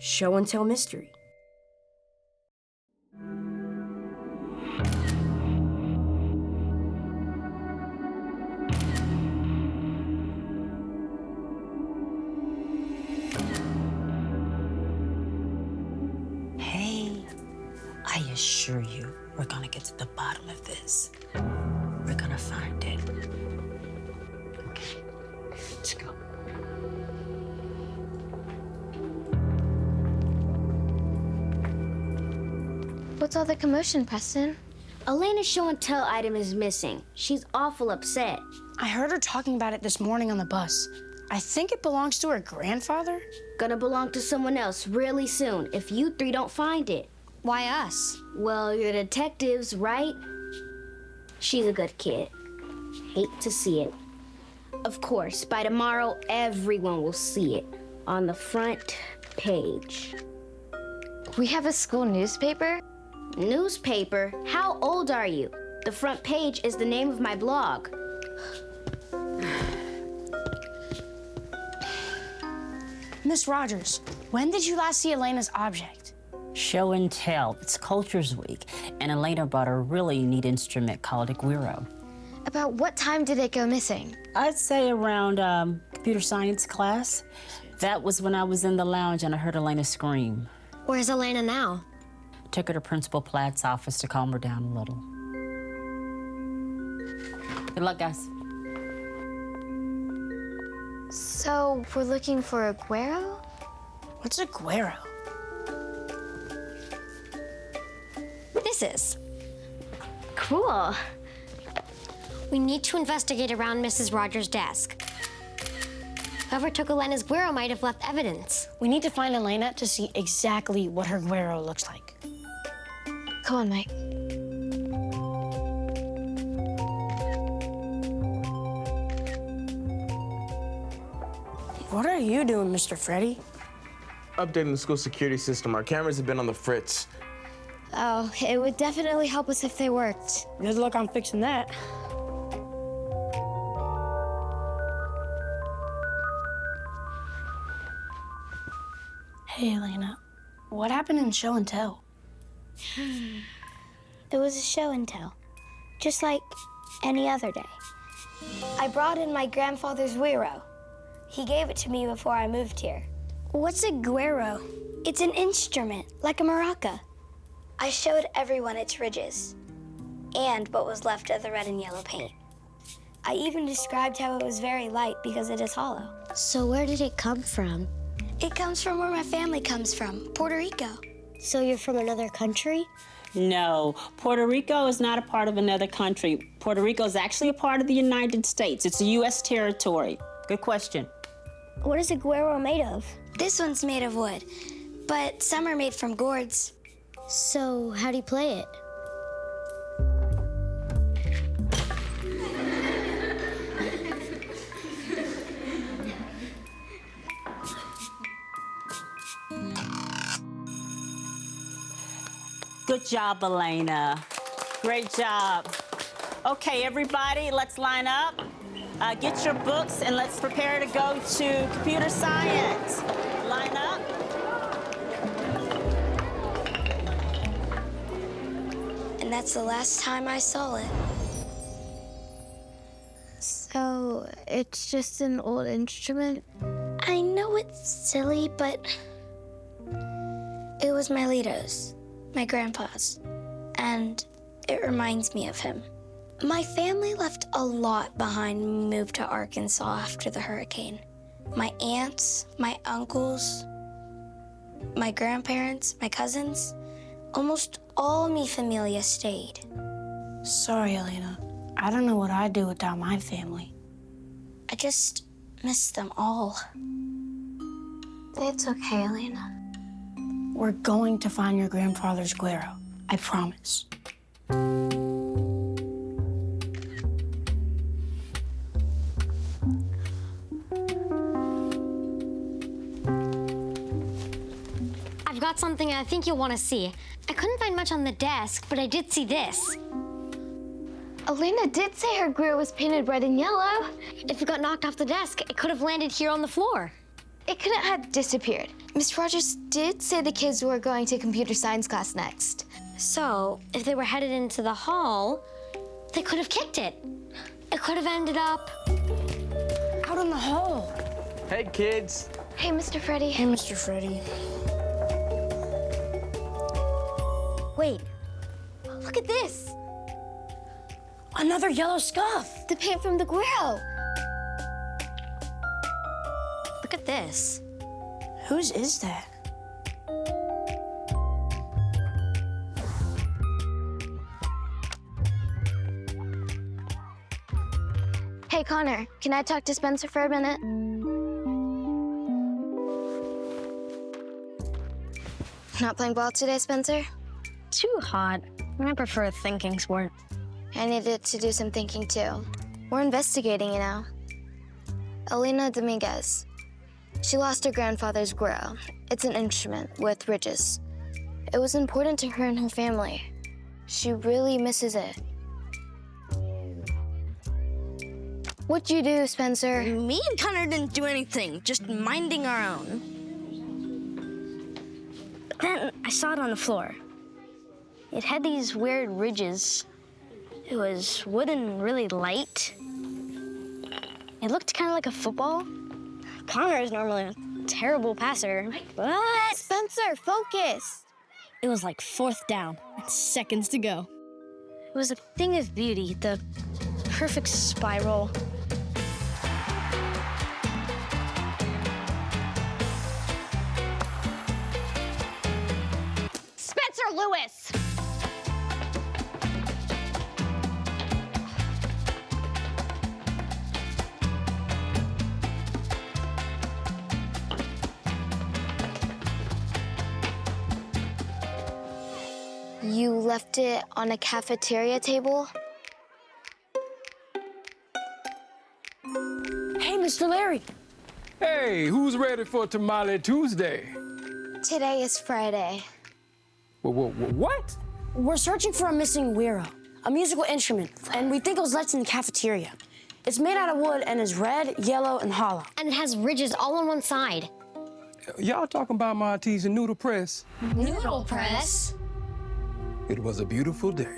Show and tell mystery. Hey, I assure you, we're gonna get to the bottom of this. We're gonna find it. Okay, let's go. What's all the commotion, Preston? Elena's show and tell item is missing. She's awful upset. I heard her talking about it this morning on the bus. I think it belongs to her grandfather. Gonna belong to someone else really soon if you three don't find it. Why us? Well, you're detectives, right? She's a good kid. Hate to see it. Of course, by tomorrow, everyone will see it on the front page. We have a school newspaper? Newspaper? How old are you? The front page is the name of my blog. Miss Rogers, when did you last see Elena's object? Show and tell. It's Cultures Week, and Elena bought a really neat instrument called a guiro. About what time did it go missing? I'd say around computer science class. That was when I was in the lounge and I heard Elena scream. Where's Elena now? Took her to Principal Platt's office to calm her down a little. Good luck, guys. So, we're looking for a guiro? What's a guiro? This is. Cool. We need to investigate around Mrs. Rogers' desk. Whoever took Elena's guiro might have left evidence. We need to find Elena to see exactly what her guiro looks like. Come on, Mike. What are you doing, Mr. Freddy? Updating the school security system. Our cameras have been on the fritz. Oh, it would definitely help us if they worked. Good luck on fixing that. Hey, Elena, what happened in show and tell? It was a show and tell, just like any other day. I brought in my grandfather's guiro. He gave it to me before I moved here. What's a guiro? It's an instrument, like a maraca. I showed everyone its ridges and what was left of the red and yellow paint. I even described how it was very light because it is hollow. So where did it come from? It comes from where my family comes from, Puerto Rico. So you're from another country? No, Puerto Rico is not a part of another country. Puerto Rico is actually a part of the United States. It's a U.S. territory. Good question. What is a guiro made of? This one's made of wood, but some are made from gourds. So how do you play it? Good job, Elena. Great job. Okay, everybody, let's line up. Get your books and let's prepare to go to computer science. Line up. And that's the last time I saw it. So, it's just an old instrument? I know it's silly, but it was Milito's, my grandpa's, and it reminds me of him. My family left a lot behind when we moved to Arkansas after the hurricane. My aunts, my uncles, my grandparents, my cousins, almost all mi familia stayed. Sorry, Elena. I don't know what I'd do without my family. I just miss them all. It's okay, Elena. We're going to find your grandfather's guiro. I promise. I've got something I think you'll want to see. I couldn't find much on the desk, but I did see this. Elena did say her guiro was painted red and yellow. If it got knocked off the desk, it could have landed here on the floor. It couldn't have disappeared. Miss Rogers did say the kids were going to computer science class next. So, if they were headed into the hall, they could have kicked it. It could have ended up Out in the hall. Hey, kids. Hey, Mr. Freddy. Hey, Mr. Freddy. Wait, look at this. Another yellow scuff. The paint from the guiro. Look at this. Whose is that? Hey, Connor, can I talk to Spencer for a minute? Not playing ball today, Spencer? Too hot. I prefer a thinking sport. I needed to do some thinking too. We're investigating, you know. Elena Dominguez. She lost her grandfather's guiro. It's an instrument with ridges. It was important to her and her family. She really misses it. What'd you do, Spencer? Me and Connor didn't do anything, just minding our own. But then I saw it on the floor. It had these weird ridges. It was wooden and really light. It looked kind of like a football. Connor is normally a terrible passer, but Spencer, focus! it was like 4th down and seconds to go. It was a thing of beauty, the perfect spiral. Spencer Lewis! You left it on a cafeteria table? Hey, Mr. Larry. Hey, who's ready for Tamale Tuesday? Today is Friday. What? We're searching for a missing guiro, a musical instrument, and we think it was left in the cafeteria. It's made out of wood and is red, yellow, and hollow. And it has ridges all on one side. Y'all talking about my artesian noodle press? Noodle press? It was a beautiful day.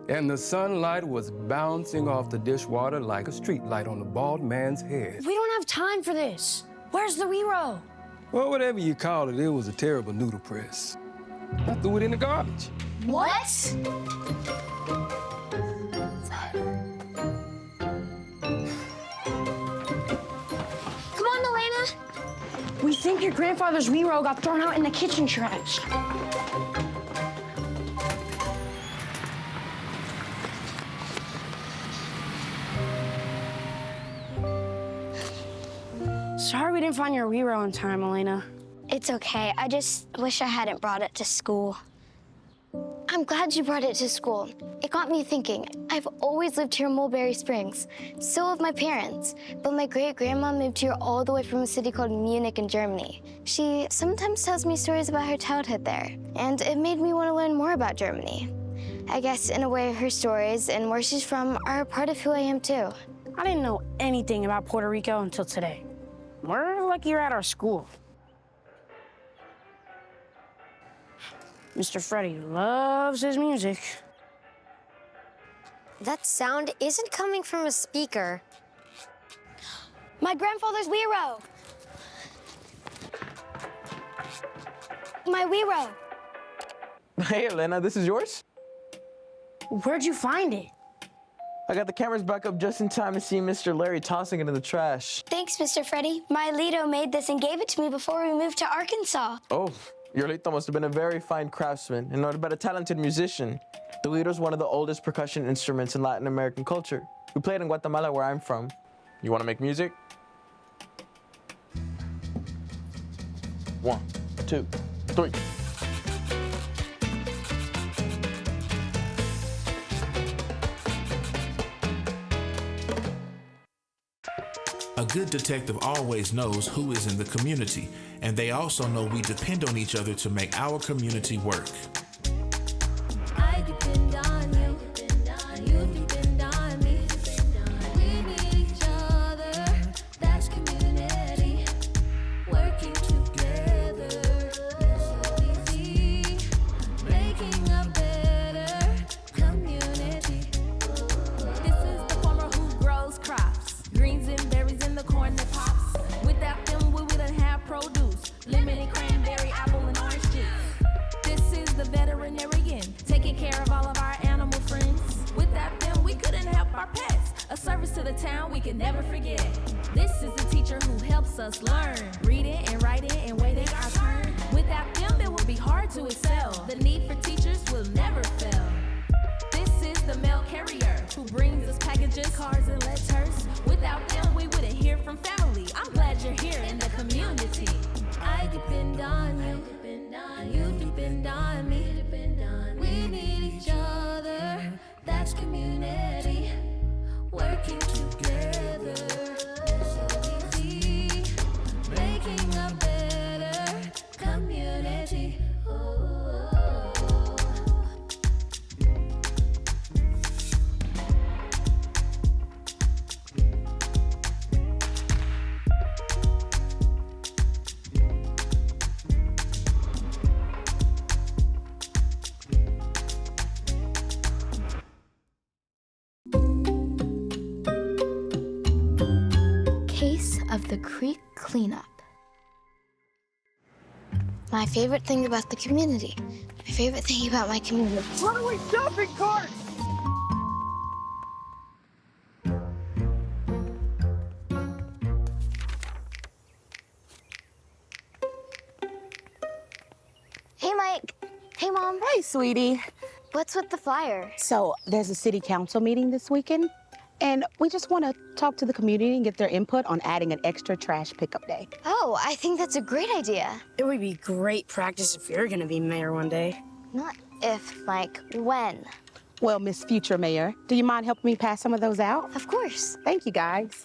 And the sunlight was bouncing off the dishwater like a street light on a bald man's head. We don't have time for this. Where's the guiro? Well, whatever you call it, it was a terrible noodle press. I threw it in the garbage. What? Come on, Elena. We think your grandfather's guiro got thrown out in the kitchen trash. Sorry we didn't find your guiro in time, Elena. It's okay. I just wish I hadn't brought it to school. I'm glad you brought it to school. It got me thinking. I've always lived here in Mulberry Springs. So have my parents. But my great-grandma moved here all the way from a city called Munich in Germany. She sometimes tells me stories about her childhood there. And it made me want to learn more about Germany. I guess, in a way, her stories and where she's from are a part of who I am, too. I didn't know anything about Puerto Rico until today. We're lucky you're at our school. Mr. Freddy loves his music. That sound isn't coming from a speaker. My grandfather's guiro. My guiro. Hey, Elena, this is yours? Where'd you find it? I got the cameras back up just in time to see Mr. Larry tossing it in the trash. Thanks, Mr. Freddy. My Lito made this and gave it to me before we moved to Arkansas. Oh, your Lito must have been a very fine craftsman and not but a talented musician. The guiro is one of the oldest percussion instruments in Latin American culture. We play it in Guatemala, where I'm from. You want to make music? 1, 2, 3. A good detective always knows who is in the community, and they also know we depend on each other to make our community work. I depend on you, you depend on me. We need each other, that's community. lemon, cranberry, apple, and orange juice. This is the veterinarian, taking care of all of our animal friends. Without them, we couldn't help our pets. A service to the town we can never forget. This is the teacher who helps us learn, reading and writing and waiting our turn. Without them, it would be hard to excel. The need for teachers will never fail. This is the mail carrier who brings us packages, cards, and letters. Without them, we wouldn't hear from family. I'm glad you're here in the community. I depend on you, you depend on me. We need each other, that's community. Working together, so easy. Making a better community. Case of the Creek Cleanup. My favorite thing about the community. My favorite thing about my community. Runaway shopping cart! Hey, Mike. Hey, Mom. Hey, sweetie. What's with the flyer? So there's a city council meeting this weekend, and we just want to talk to the community and get their input on adding an extra trash pickup day. Oh, I think that's a great idea. It would be great practice if you're gonna be mayor one day. Not if, Mike, when. Well, Miss Future Mayor, do you mind helping me pass some of those out? Of course. Thank you, guys.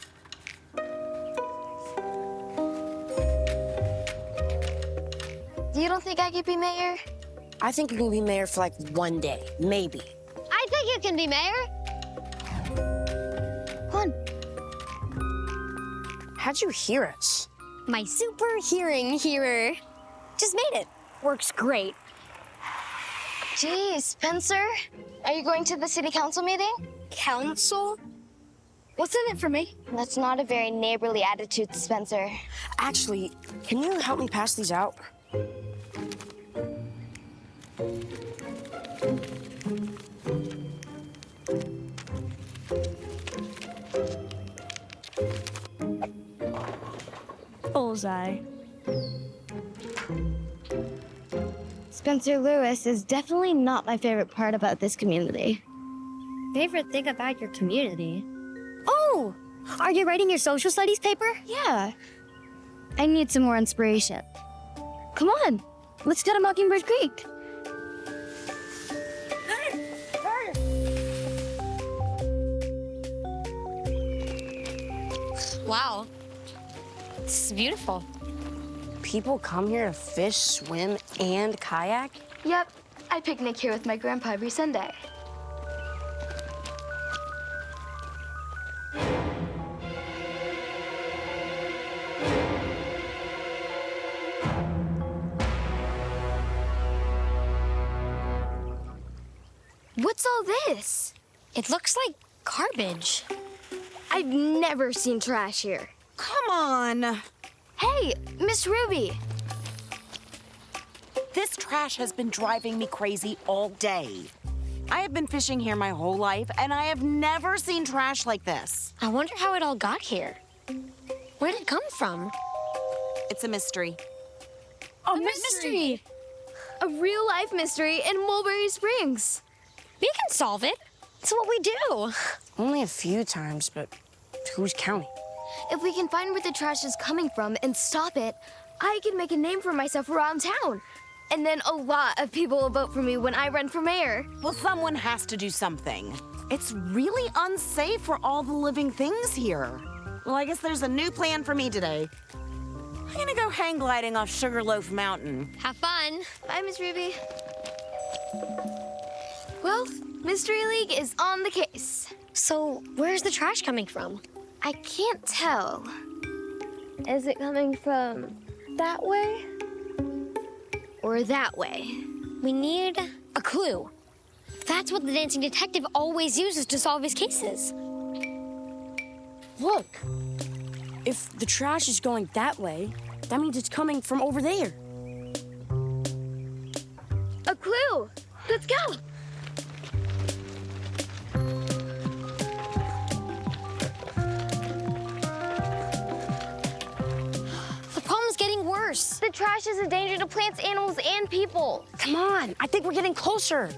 You don't think I could be mayor? I think you can be mayor for like one day, maybe. I think you can be mayor. Come on. How'd you hear us? My super hearing hearer. Just made it. Works great. Gee, Spencer, are you going to the city council meeting? Council? What's in it for me? That's not a very neighborly attitude, Spencer. Actually, can you help me pass these out? Bullseye. Spencer Lewis is definitely not my favorite part about this community. Favorite thing about your community? Oh, are you writing your social studies paper? Yeah. I need some more inspiration. Come on, let's go to Mockingbird Creek. Wow. This is beautiful. People come here to fish, swim, and kayak? Yep, I picnic here with my grandpa every Sunday. What's all this? It looks like garbage. I've never seen trash here. Come on. Hey, Miss Ruby. This trash has been driving me crazy all day. I have been fishing here my whole life, and I have never seen trash like this. I wonder how it all got here. Where did it come from? It's a mystery. A mystery! A real-life mystery in Mulberry Springs. We can solve it. It's what we do. Only a few times, but who's counting? If we can find where the trash is coming from and stop it, I can make a name for myself around town. And then a lot of people will vote for me when I run for mayor. Well, someone has to do something. It's really unsafe for all the living things here. Well, I guess there's a new plan for me today. I'm gonna go hang gliding off Sugarloaf Mountain. Have fun. Bye, Miss Ruby. Well, Mystery League is on the case. So, where's the trash coming from? I can't tell. Is it coming from that way? Or that way? We need a clue. That's what the dancing detective always uses to solve his cases. Look, if the trash is going that way, That means it's coming from over there. A clue! Let's go! The problem's getting worse. The trash is a danger to plants, animals, and people. Come on, I think we're getting closer.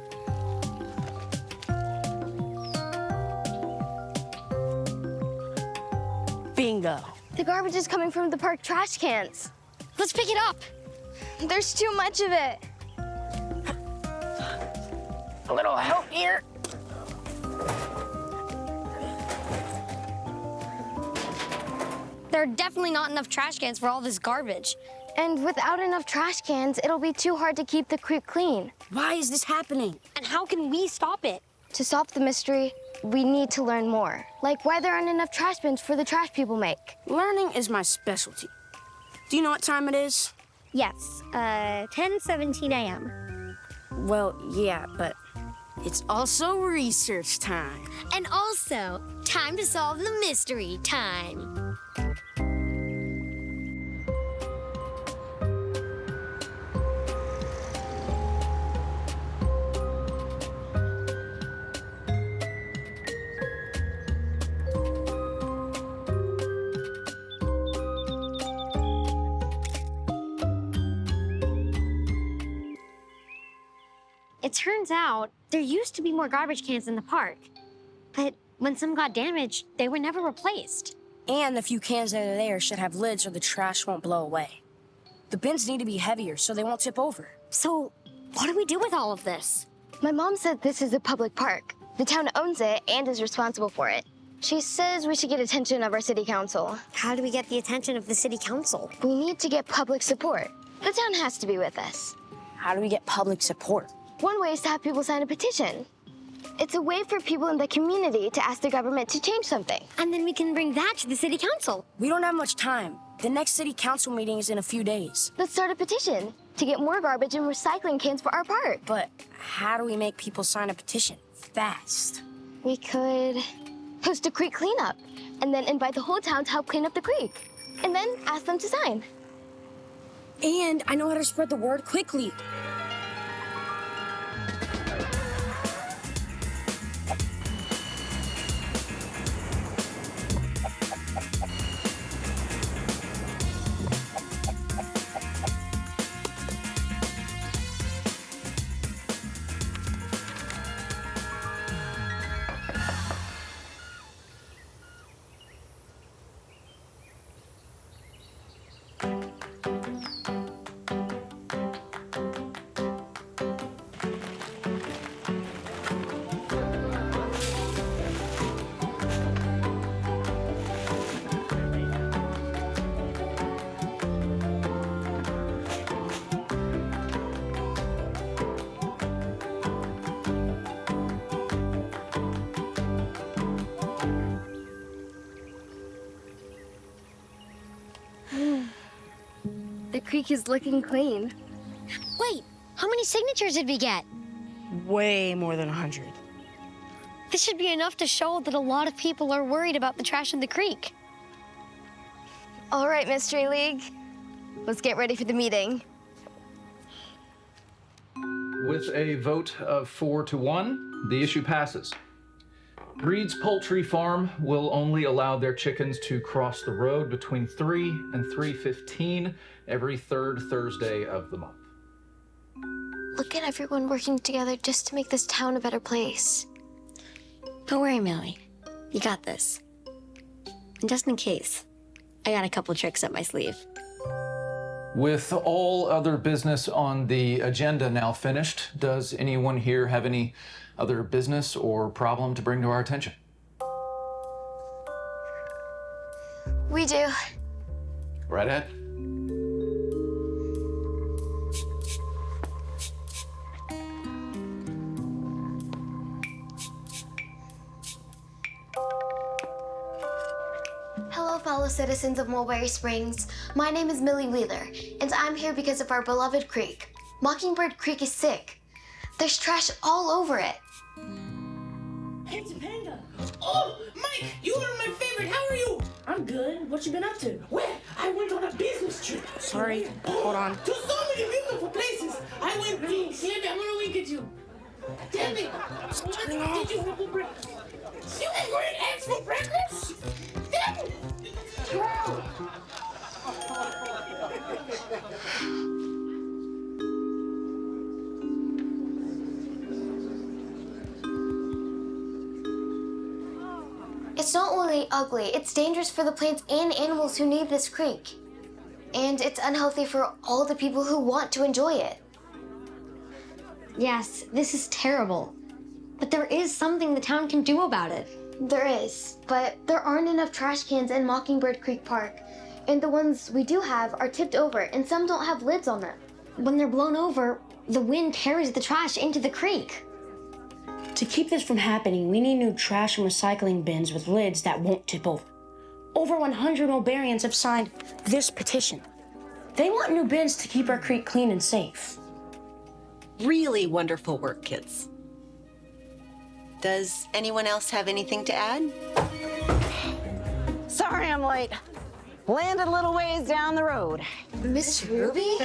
Bingo. The garbage is coming from the park trash cans. Let's pick it up. There's too much of it. A little help here. There are definitely not enough trash cans for all this garbage. And without enough trash cans, it'll be too hard to keep the creek clean. Why is this happening? And how can we stop it? To solve the mystery, we need to learn more. Like why there aren't enough trash bins for the trash people make. Learning is my specialty. Do you know what time it is? Yes, 10:17 a.m. Well, yeah, but it's also research time. And also, time to solve the mystery time. It turns out there used to be more garbage cans in the park, but when some got damaged, they were never replaced. And the few cans that are there should have lids so the trash won't blow away. The bins need to be heavier so they won't tip over. So what do we do with all of this? My mom said this is a public park. The town owns it and is responsible for it. She says we should get attention of our city council. How do we get the attention of the city council? We need to get public support. The town has to be with us. How do we get public support? One way is to have people sign a petition. It's a way for people in the community to ask the government to change something. And then we can bring that to the city council. We don't have much time. The next city council meeting is in a few days. Let's start a petition to get more garbage and recycling cans for our park. But how do we make people sign a petition fast? We could host a creek cleanup and then invite the whole town to help clean up the creek. And then ask them to sign. And I know how to spread the word quickly. The creek is looking clean. Wait, how many signatures did we get? Way more than 100. This should be enough to show that a lot of people are worried about the trash in the creek. All right, Mystery League. Let's get ready for the meeting. With a vote of 4-1, the issue passes. Reed's Poultry Farm will only allow their chickens to cross the road between 3 and 3:15 every third Thursday of the month. Look at everyone working together just to make this town a better place. Don't worry, Millie. You got this. And just in case, I got a couple tricks up my sleeve. With all other business on the agenda now finished, does anyone here have any other business or problem to bring to our attention? We do. Right ahead. Hello, fellow citizens of Mulberry Springs. My name is Millie Wheeler, and I'm here because of our beloved creek. Mockingbird Creek is sick. There's trash all over it. Hey, Topanga. Oh, Mike, you are my favorite. How are you? I'm good. What you been up to? Well, I went on a business trip. Sorry, hold on. To so many beautiful places. I went to... Baby, I'm gonna wink at you. Tell me, what did you have for breakfast? You had green eggs for breakfast? Tell me. Girl. It's not only ugly, it's dangerous for the plants and animals who need this creek. And it's unhealthy for all the people who want to enjoy it. Yes, this is terrible. But there is something the town can do about it. There is, but there aren't enough trash cans in Mockingbird Creek Park. And the ones we do have are tipped over, and some don't have lids on them. When they're blown over, the wind carries the trash into the creek. To keep this from happening, we need new trash and recycling bins with lids that won't tip over. Over 100 Mulberrians have signed this petition. They want new bins to keep our creek clean and safe. Really wonderful work, kids. Does anyone else have anything to add? Sorry I'm late. Landed a little ways down the road. Miss Ruby?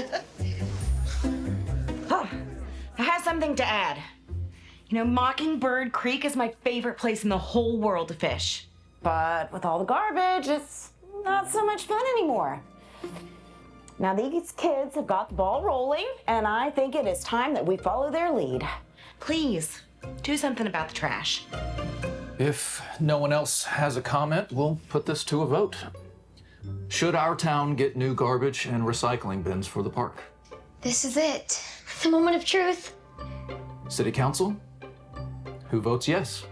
I have something to add. You know, Mockingbird Creek is my favorite place in the whole world to fish. But with all the garbage, it's not so much fun anymore. Now these kids have got the ball rolling, and I think it is time that we follow their lead. Please, do something about the trash. If no one else has a comment, we'll put this to a vote. Should our town get new garbage and recycling bins for the park? This is it. The moment of truth. City Council? Who votes yes?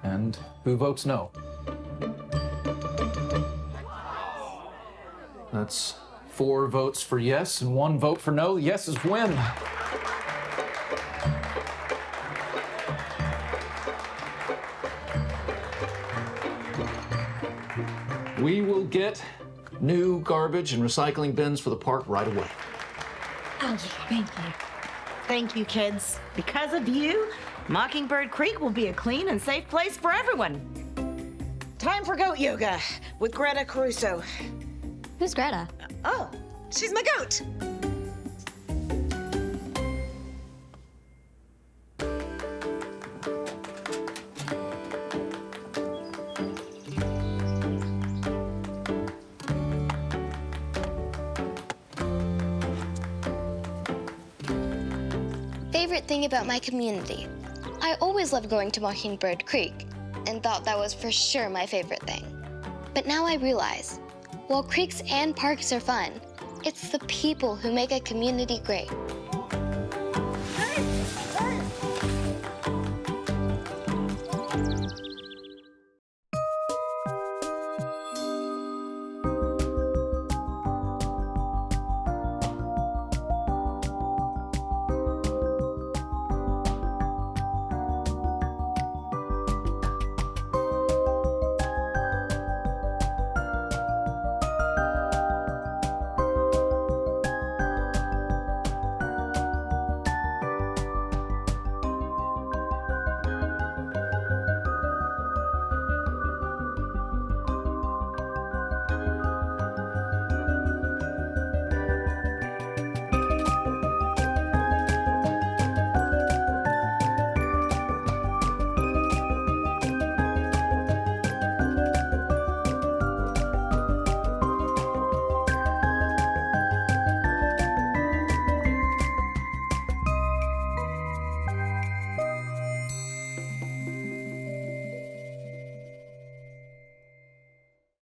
And who votes no? That's 4 votes for yes and 1 vote for no. Yeses win. We will get new garbage and recycling bins for the park right away. Oh, thank you. Thank you, kids. Because of you, Mockingbird Creek will be a clean and safe place for everyone. Time for goat yoga with Greta Caruso. Who's Greta? Oh, she's my goat. Favorite thing about my community. I always loved going to Mockingbird Creek and thought that was for sure my favorite thing. But now I realize, while creeks and parks are fun, it's the people who make a community great.